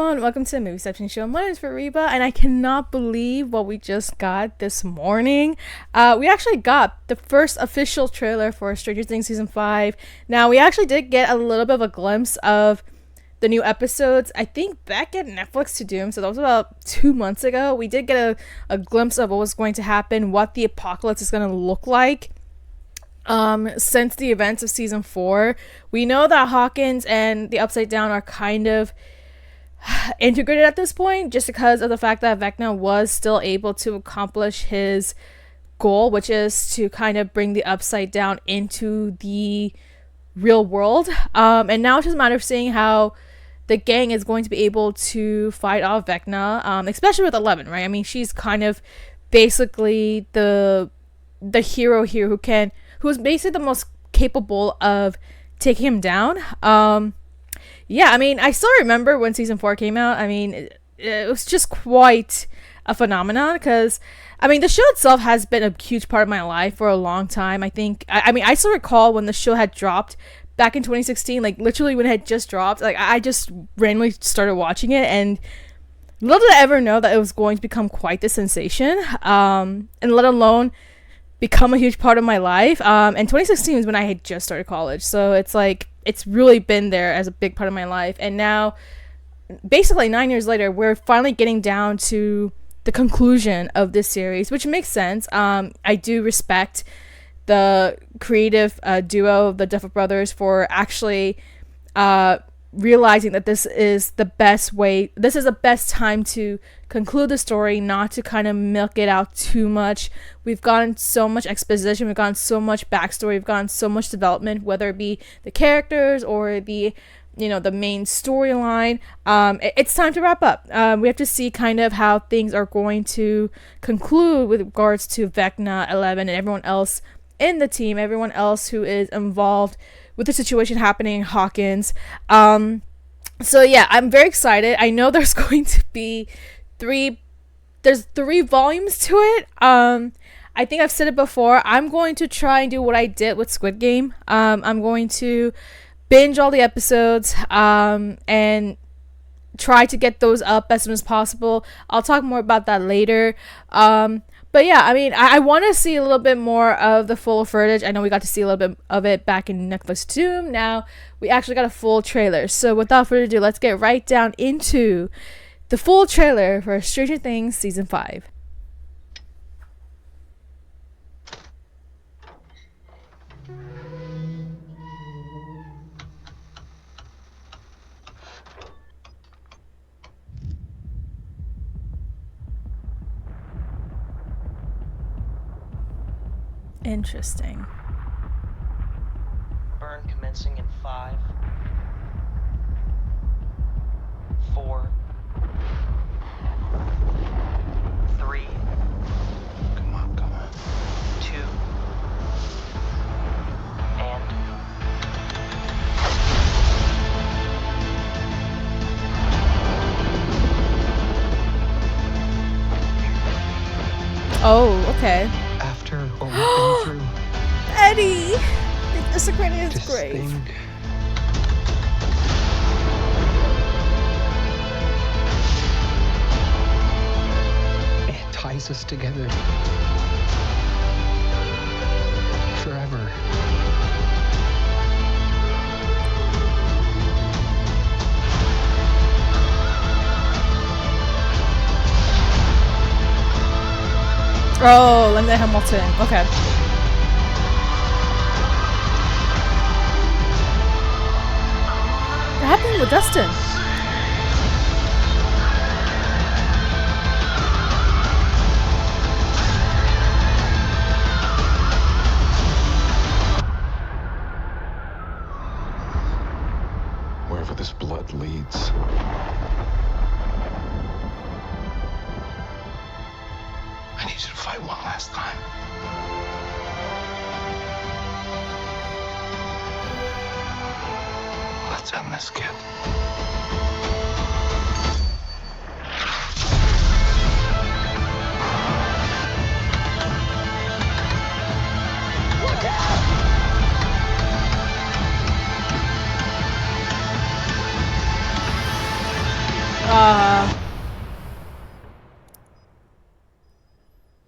everyone, welcome to the Movie Section Show. My name is Fariba, and I cannot believe what we just got this morning. We actually got the first official trailer for Stranger Things Season 5. Now, we actually did get a little bit of a glimpse of the new episodes, I think back at Netflix to Doom, so that was about 2 months ago. We did get a glimpse of what was going to happen, what the apocalypse is going to look like. Since the events of season 4, we know that Hawkins and the Upside Down are kind of integrated at this point, just because of the fact that Vecna was still able to accomplish his goal, which is to kind of bring the Upside Down into the real world. And now it's just a matter of seeing how the gang is going to be able to fight off Vecna, especially with 11, right? I mean, she's kind of basically the hero here who's basically the most capable of taking him down. Yeah, I mean, I still remember when season 4 came out. I mean, it was just quite a phenomenon because, I mean, the show itself has been a huge part of my life for a long time. I think, I mean, I still recall when the show had dropped back in 2016, like literally when it had just dropped, like I just randomly started watching it, and little did I ever know that it was going to become quite the sensation, and let alone become a huge part of my life. And 2016 was when I had just started college, so it's like it's really been there as a big part of my life. And now basically 9 years later, we're finally getting down to the conclusion of this series, which makes sense. I do respect the creative duo, the Duffer Brothers, for actually realizing that this is the best time to conclude the story, not to kind of milk it out too much. We've gotten so much exposition, we've gotten so much backstory, we've gotten so much development, whether it be the characters or the main storyline. It's time to wrap up. We have to see kind of how things are going to conclude with regards to Vecna, 11, and everyone else in the team, everyone else who is involved with the situation happening in Hawkins. So yeah, I'm very excited. I know there's going to be three volumes to it. I think I've said it before. I'm going to try and do what I did with Squid Game. I'm going to binge all the episodes and try to get those up as soon as possible. I'll talk more about that later. But yeah, I mean, I want to see a little bit more of the full footage. I know we got to see a little bit of it back in Netflix Doom. Now we actually got a full trailer. So without further ado, let's get right down into the full trailer for Stranger Things Season 5. Interesting. Burn commencing in 5, 4, 3. Come on. 2. And Oh, okay. After what we've been through, Eddie! They desecrated his this grave. thing. It ties us together. Forever. Oh, Linda Hamilton. Okay. What happened with Dustin? Wherever this blood leads. I need you to fight one last time. Let's end this, kid.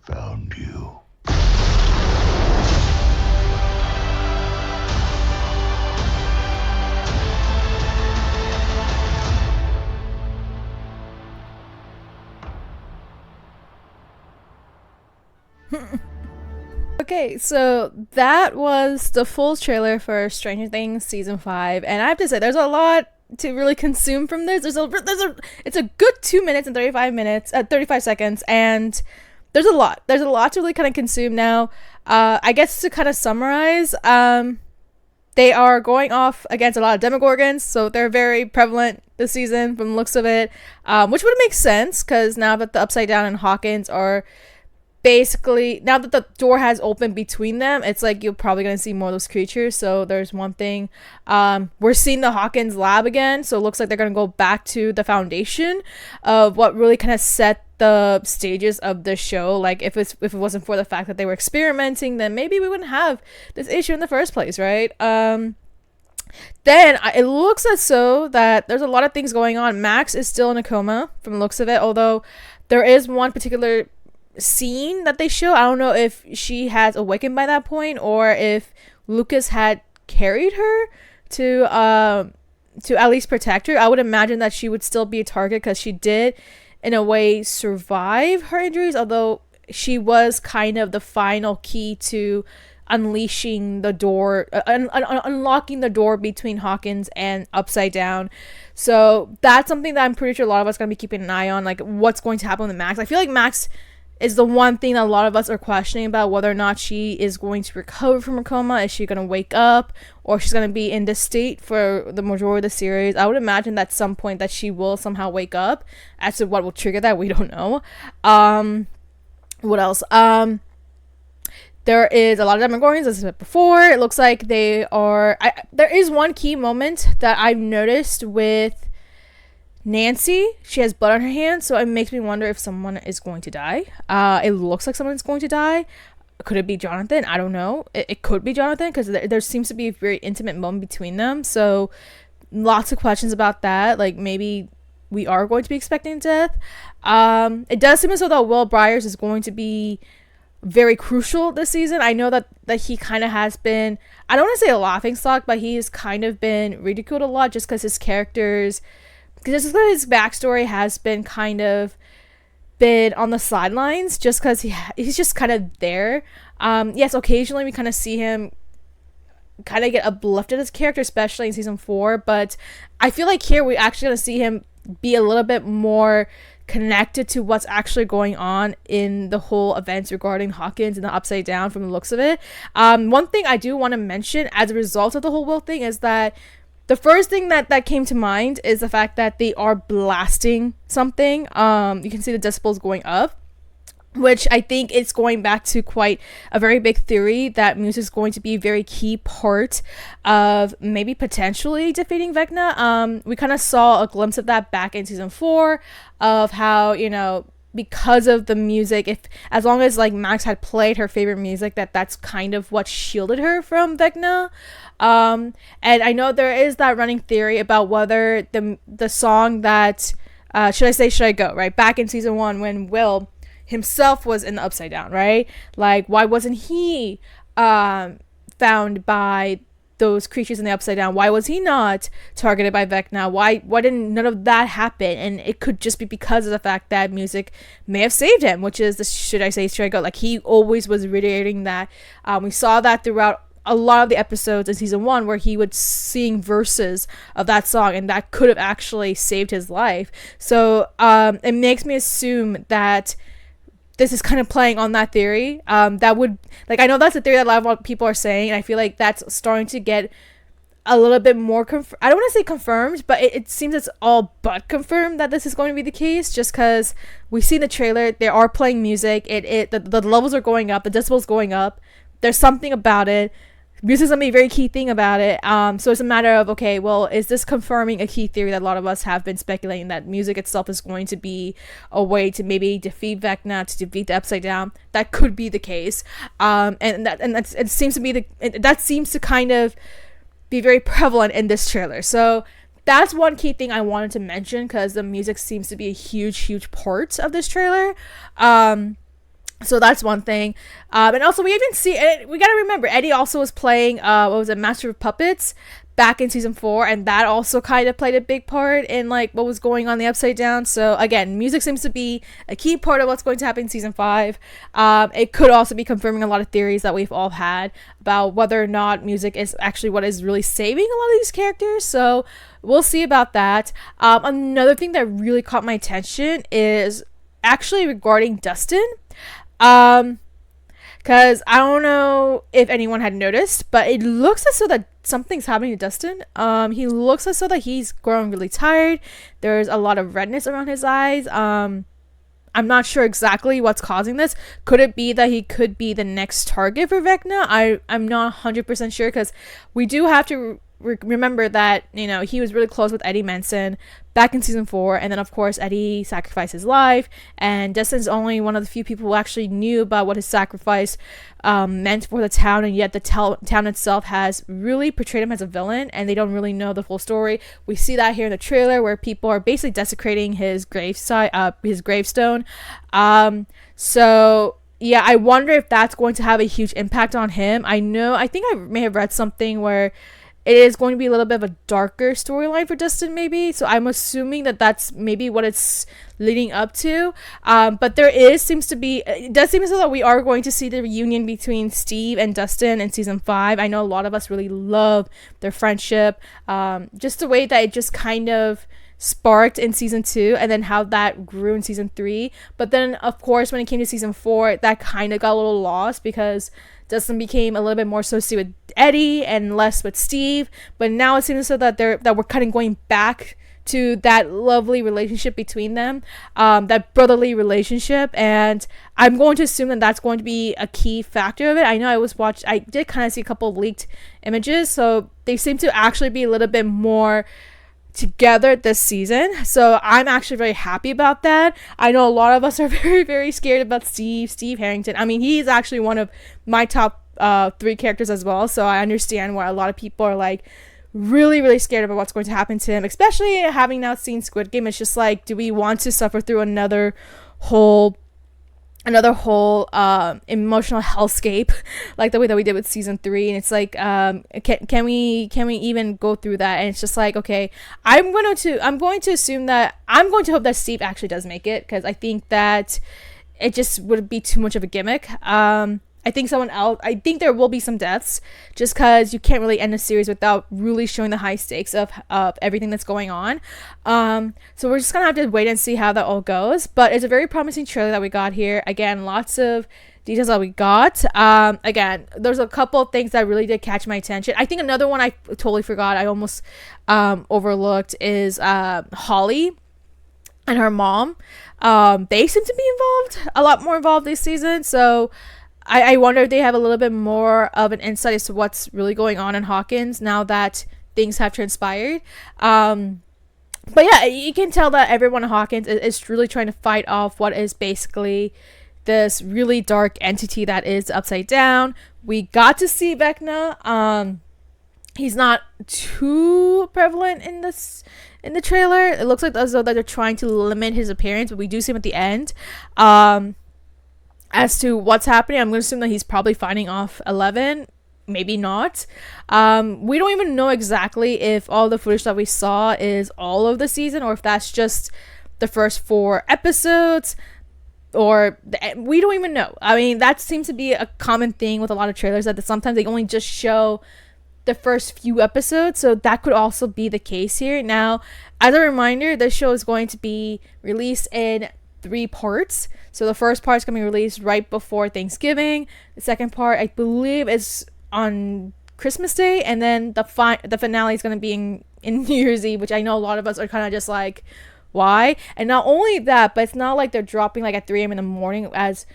Found you. Okay, so that was the full trailer for Stranger Things season 5, and I have to say there's a lot to really consume from this. It's a good 2 minutes and 35 seconds, and there's a lot to really kind of consume now. I guess to kind of summarize, they are going off against a lot of Demogorgons, so they're very prevalent this season from the looks of it, which would make sense because now that the Upside Down and Hawkins are basically, now that the door has opened between them, it's like you're probably going to see more of those creatures. So there's one thing. We're seeing the Hawkins lab again, so it looks like they're going to go back to the foundation of what really kind of set the stages of the show. Like if it wasn't for the fact that they were experimenting, then maybe we wouldn't have this issue in the first place, right? Then it looks as so that there's a lot of things going on. Max is still in a coma from the looks of it, although there is one particular scene that they show. I don't know if she has awakened by that point or if Lucas had carried her to at least protect her. I would imagine that she would still be a target because she did in a way survive her injuries, although she was kind of the final key to unleashing the door, unlocking the door between Hawkins and Upside Down. So that's something that I'm pretty sure a lot of us are going to be keeping an eye on, like what's going to happen with Max. I feel like Max is the one thing that a lot of us are questioning about, whether or not she is going to recover from her coma. Is she going to wake up, or she's going to be in this state for the majority of the series? I would imagine that at some point that she will somehow wake up. As to what will trigger that, we don't know. What else? There is a lot of Demogorgons, as I said before. It looks like they are... there is one key moment that I've noticed with Nancy. She has blood on her hands, so it makes me wonder if someone is going to die. It looks like someone's going to die. Could it be Jonathan? I don't know. It could be Jonathan because there seems to be a very intimate moment between them. So lots of questions about that. Like maybe we are going to be expecting death. It does seem as though that Will Byers is going to be very crucial this season. I know that he kind of has been, I don't want to say a laughingstock, but he's kind of been ridiculed a lot just because his characters... because his backstory has been kind of been on the sidelines just because he's just kind of there. Yes, occasionally we kind of see him kind of get uplifted as a character, especially in season 4, but I feel like here we're actually going to see him be a little bit more connected to what's actually going on in the whole events regarding Hawkins and the Upside Down from the looks of it. One thing I do want to mention as a result of the whole Will thing is that the first thing that came to mind is the fact that they are blasting something. You can see the decibels going up, which I think it's going back to quite a very big theory that music is going to be a very key part of maybe potentially defeating Vecna. We kind of saw a glimpse of that back in season 4 of how, you know, because of the music, if as long as like Max had played her favorite music, that's kind of what shielded her from Vecna. And I know there is that running theory about whether the song that Should I Say Should I Go, right, back in season 1 when Will himself was in the Upside Down, right, like why wasn't he found by those creatures in the Upside Down? Why was he not targeted by Vecna? Why didn't none of that happen? And it could just be because of the fact that music may have saved him, which is the Should I Say Should I Go. Like he always was reiterating that. We saw that throughout a lot of the episodes in season 1 where he would sing verses of that song, and that could have actually saved his life. So it makes me assume that this is kind of playing on that theory. That would, like, I know that's a theory that a lot of people are saying, and I feel like that's starting to get a little bit more I don't want to say confirmed, but it seems it's all but confirmed that this is going to be the case, just because we see in the trailer they are playing music. The levels are going up, the decibels going up. There's something about it. Music's gonna be a very key thing about it. So it's a matter of, okay, well, is this confirming a key theory that a lot of us have been speculating, that music itself is going to be a way to maybe defeat Vecna, to defeat the Upside Down? That could be the case. It seems to be that seems to kind of be very prevalent in this trailer. So that's one key thing I wanted to mention, because the music seems to be a huge part of this trailer. So that's one thing. And also we even see, we gotta remember, Eddie also was playing what was it, Master of Puppets back in season 4, and that also kind of played a big part in like what was going on the Upside Down. So again, music seems to be a key part of what's going to happen in season 5. It could also be confirming a lot of theories that we've all had about whether or not music is actually what is really saving a lot of these characters. So we'll see about that. Another thing that really caught my attention is actually regarding Dustin. Because I don't know if anyone had noticed, but it looks as though that something's happening to Dustin. He looks as though that he's growing really tired. There's a lot of redness around his eyes. I'm not sure exactly what's causing this. Could it be that he could be the next target for Vecna? I'm not 100% sure, because we do have to remember that, you know, he was really close with Eddie Manson back in season 4, and then of course Eddie sacrificed his life, and Dustin's only one of the few people who actually knew about what his sacrifice meant for the town, and yet the town itself has really portrayed him as a villain, and they don't really know the full story. We see that here in the trailer, where people are basically desecrating his gravestone. So yeah, I wonder if that's going to have a huge impact on him. I think I may have read something where it is going to be a little bit of a darker storyline for Dustin, maybe. So I'm assuming that that's maybe what it's leading up to. But it does seem as though that we are going to see the reunion between Steve and Dustin in season 5. I know a lot of us really love their friendship. Just the way that it just kind of sparked in season 2, and then how that grew in season 3. But then, of course, when it came to season 4, that kind of got a little lost, because Dustin became a little bit more associated with Eddie and less with Steve. But now it seems so that we're kind of going back to that lovely relationship between them, that brotherly relationship, and I'm going to assume that that's going to be a key factor of it. I know I did kind of see a couple of leaked images, so they seem to actually be a little bit more together this season, so I'm actually very happy about that. I know a lot of us are very scared about Steve Harrington. I mean, he's actually one of my top 3 characters as well, so I understand why a lot of people are like really scared about what's going to happen to him, especially having now seen Squid Game. It's just like, do we want to suffer through another whole emotional hellscape like the way that we did with season 3? And it's like, can we even go through that? And it's just like, okay, I'm going to assume that I'm going to hope that Steve actually does make it, because I think that it just would be too much of a gimmick. I think there will be some deaths, just because you can't really end a series without really showing the high stakes of everything that's going on. So we're just gonna have to wait and see how that all goes. But it's a very promising trailer that we got here. Again, lots of details that we got. Again, there's a couple of things that really did catch my attention. I think another one I totally forgot, I almost overlooked, is Holly and her mom. They seem to be a lot more involved this season, so I wonder if they have a little bit more of an insight as to what's really going on in Hawkins now that things have transpired. But yeah, you can tell that everyone in Hawkins is really trying to fight off what is basically this really dark entity that is Upside Down. We got to see Vecna. He's not too prevalent in the trailer. It looks like as though that they're trying to limit his appearance, but we do see him at the end. As to what's happening, I'm going to assume that he's probably fighting off 11. Maybe not. We don't even know exactly if all the footage that we saw is all of the season, or if that's just the first 4 episodes, or we don't even know. I mean, that seems to be a common thing with a lot of trailers, that sometimes they only just show the first few episodes, so that could also be the case here. Now, as a reminder, this show is going to be released in 3 parts. So the first part is going to be released right before Thanksgiving. The second part, I believe, is on Christmas Day, and then the finale is going to be in New Year's Eve, which I know a lot of us are kind of just like, why? And not only that, but it's not like they're dropping like at 3 a.m. in the morning, as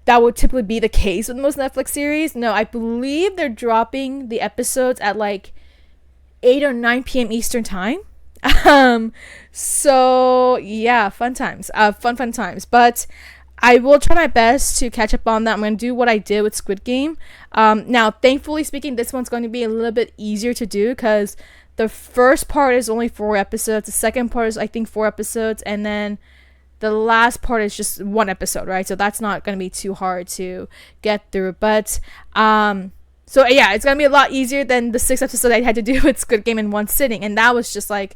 that would typically be the case with most Netflix series. No, I believe they're dropping the episodes at like 8 or 9 p.m. Eastern time. So yeah, fun times, but I will try my best to catch up on that. I'm going to do what I did with Squid Game. Now, thankfully speaking, this one's going to be a little bit easier to do, because The first part is only 4 episodes. The second part is, I think, 4 episodes. And then the last part is just 1 episode, right? So that's not going to be too hard to get through. But, so yeah, it's going to be a lot easier than the 6 episodes I had to do with Squid Game in one sitting. And that was just like,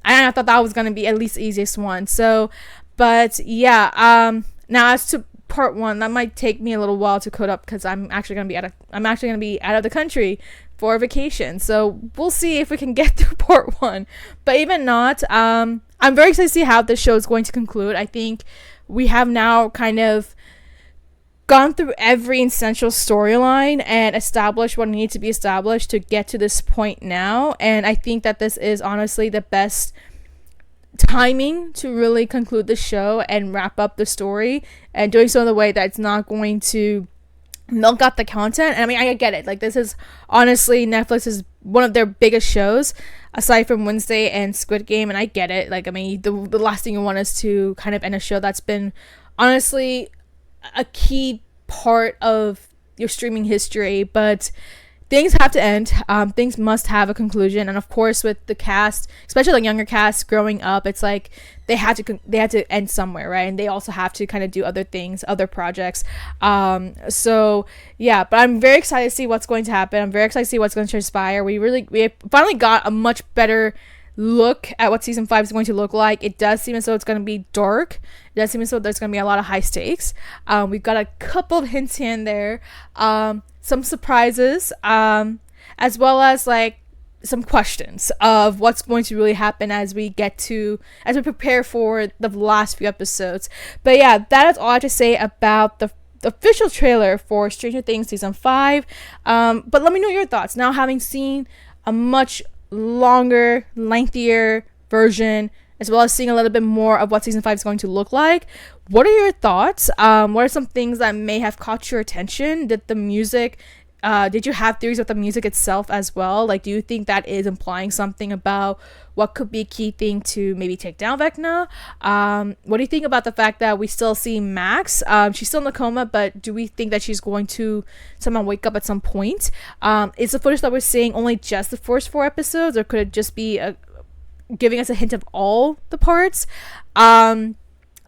I thought that was going to be at least the easiest one. So, but yeah, now as to part 1, that might take me a little while to code up because I'm actually going to be out of the country for vacation. So we'll see if we can get through part 1. But even not, I'm very excited to see how this show is going to conclude. I think we have now kind of gone through every essential storyline and established what needs to be established to get to this point now. And I think that this is honestly the best timing to really conclude the show and wrap up the story, and doing so in a way that's not going to milk out the content. And I mean, I get it. Like, this is honestly, Netflix is one of their biggest shows aside from Wednesday and Squid Game, and I get it. Like, I mean, the last thing you want is to kind of end a show that's been honestly a key part of your streaming history, but things have to end. Things must have a conclusion, and of course, with the cast, especially like younger cast growing up, it's like they had to end somewhere, right? And they also have to kind of do other things, other projects. So yeah, but I'm very excited to see what's going to happen. I'm very excited to see what's going to transpire. We finally got a much better look at what season 5 is going to look like. It does seem as though it's going to be dark. It does seem as though there's going to be a lot of high stakes. We've got a couple of hints here and there. Some surprises, as well as like some questions of what's going to really happen as we prepare for the last few episodes. But yeah, that is all I have to say about the official trailer for Stranger Things season 5. But let me know your thoughts now, having seen a much longer, lengthier version, as well as seeing a little bit more of what season 5 is going to look like. What are your thoughts? What are some things that may have caught your attention? Did you have theories of the music itself as well? Like, do you think that is implying something about what could be a key thing to maybe take down Vecna? What do you think about the fact that we still see Max? She's still in a coma, but do we think that she's going to somehow wake up at some point? Is the footage that we're seeing only just the first 4 episodes, or could it just be giving us a hint of all the parts?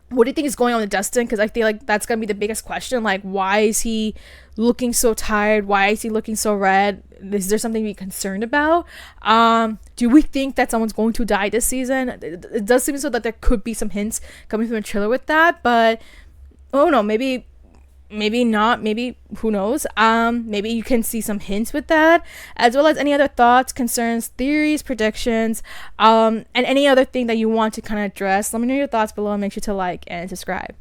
What do you think is going on with Dustin? Because I feel like that's going to be the biggest question. Like, why is he looking so tired? Why is he looking so red? Is there something to be concerned about? Do we think that someone's going to die this season? It does seem so that there could be some hints coming from the trailer with that. But, oh no, maybe not, maybe, who knows. Maybe you can see some hints with that, as well as any other thoughts, concerns, theories, predictions, and any other thing that you want to kind of address. Let me know your thoughts below, and make sure to like and subscribe.